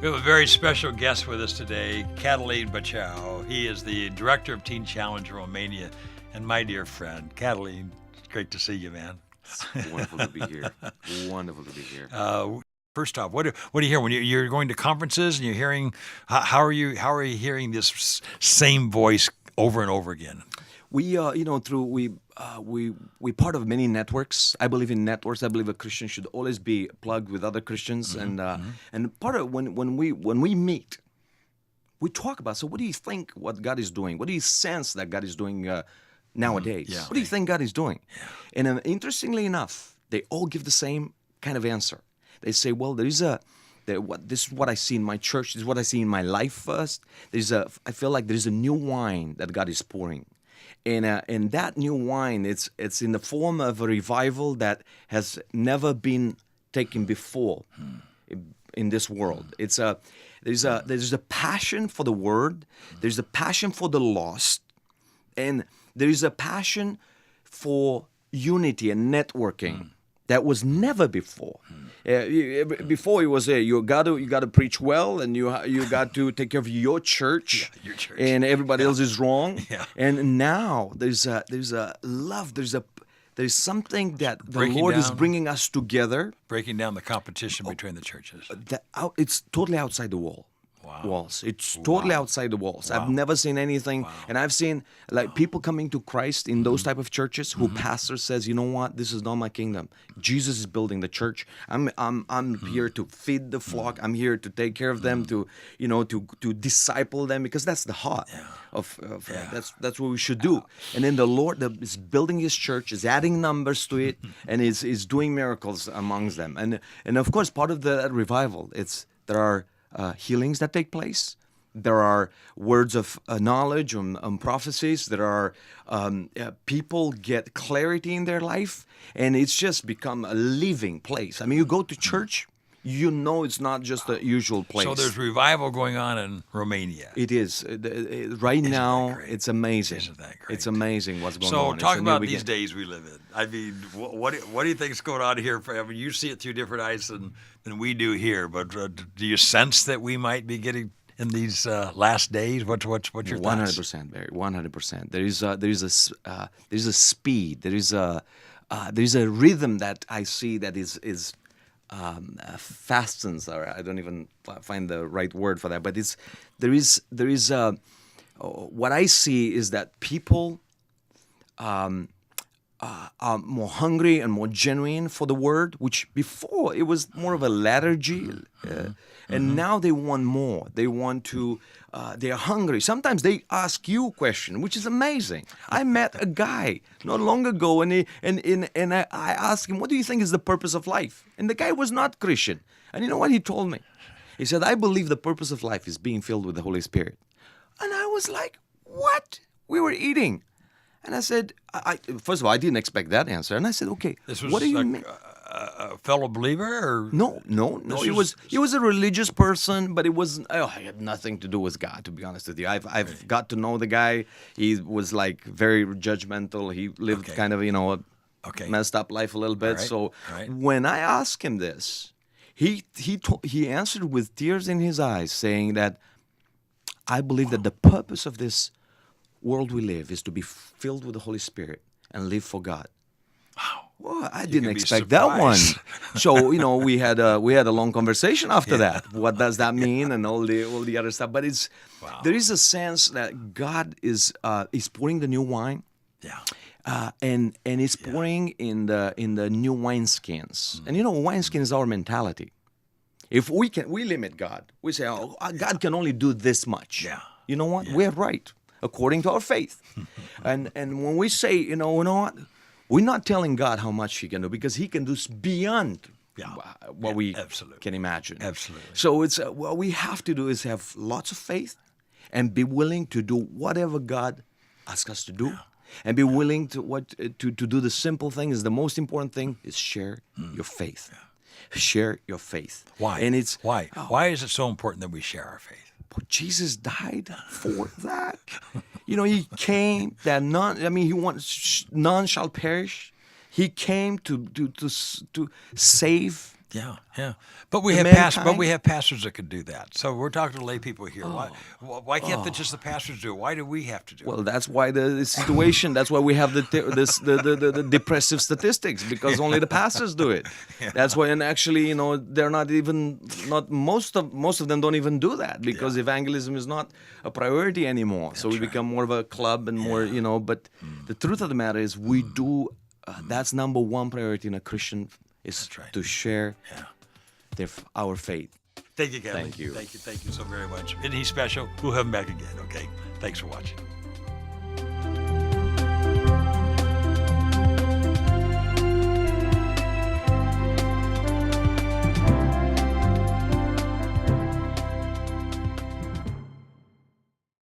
We have a very special guest with us today, Catalin Bacia. He is the Director of Teen Challenge Romania and my dear friend. Catalin, it's great to see you, man. It's wonderful to be here. Wonderful to be here. First off, what do you hear when you're going to conferences and you're hearing? How are you hearing this same voice over and over again? We part of many networks. I believe in networks. I believe a Christian should always be plugged with other Christians, and part of when we meet, we talk about. So, what do you think? What God is doing? What do you sense that God is doing nowadays? Yeah. What do you think God is doing? Yeah. And interestingly enough, they all give the same kind of answer. They say, "Well, this is what I see in my church. This is what I see in my life first. I feel like there's a new wine that God is pouring." And that new wine, it's in the form of a revival that has never been taken before in this world. There's a passion for the word, there's a passion for the lost, and there is a passion for unity and networking that was never before. Before it was you got to preach well, and you got to take care of your church, and everybody else is wrong. Yeah. And now there's a love. There's something that the Lord is bringing us together. Breaking down the competition between the churches. It's totally outside the walls. It's totally outside the walls. I've never seen anything, and I've seen people coming to Christ in those type of churches who pastor says, "You know what? This is not my kingdom. Jesus is building the church. I'm here to feed the flock. I'm here to take care of them, to disciple them, because that's the heart of that's what we should do." And then the Lord is building His church, is adding numbers to it, and is doing miracles amongst them. And of course, part of the revival, there are healings that take place. There are words of knowledge and prophecies. There are people get clarity in their life, and it's just become a living place. I mean, you go to church, you know it's not just a usual place. So there's revival going on in Romania. It is. Right now, it's amazing. Isn't that great? It's amazing what's going on. So talk about these days we live in. I mean, what do you think is going on here? I mean, you see it through different eyes than we do here, but do you sense that we might be getting in these last days? What's your thoughts? 100%, Barry. 100%. There is a speed. There is a rhythm that I see that is fastens, or I don't even find the right word for that, but there is what I see is that people are more hungry and more genuine for the word, which before it was more of a lethargy, and now they want more. They want to. They are hungry. Sometimes they ask you a question, which is amazing. I met a guy not long ago, and I asked him, "What do you think is the purpose of life?" And the guy was not Christian. And you know what he told me? He said, "I believe the purpose of life is being filled with the Holy Spirit." And I was like, "What?" We were eating. And I said, first of all, I didn't expect that answer. And I said, "Okay, This was what do you mean?" A fellow believer, or No. He was a religious person, but it had nothing to do with God, to be honest with you. I've got to know the guy. He was like very judgmental. He lived kind of a messed up life a little bit. So when I asked him this, he answered with tears in his eyes, saying that I believe that the purpose of this world we live is to be filled with the Holy Spirit and live for God. Wow. Well, I didn't expect that one. So we had a long conversation after that. What does that mean, and all the other stuff? But there is a sense that God is pouring the new wine. Yeah. And it's pouring in the new wineskins. And wineskin is our mentality. If we limit God, we say, "Oh, God can only do this much." Yeah. You know what? We're right according to our faith. and when we say, you know what? We're not telling God how much He can do, because He can do beyond what we can imagine. Absolutely. So it's what we have to do is have lots of faith and be willing to do whatever God asks us to do, and be willing to do the simple thing. Is the most important thing is share your faith. Share your faith. Why? And it's why? Why is it so important that we share our faith? But Jesus died for that. He came that He wants none shall perish. He came to save Yeah, yeah. But we The have pastors that could do that. So we're talking to lay people here. Why can't just the pastors do it? Why do we have to do Well, it? that's why the situation. That's why we have the depressive statistics, because only the pastors do it. That's why, and actually, they're not most of them don't even do that, because evangelism is not a priority anymore. So we become more of a club and more, But the truth of the matter is, we do. That's number one priority in a Christian is to share our faith. Thank you, Catalin. Thank you. Thank you so very much. Isn't he special? We'll have him back again, okay? Thanks for watching.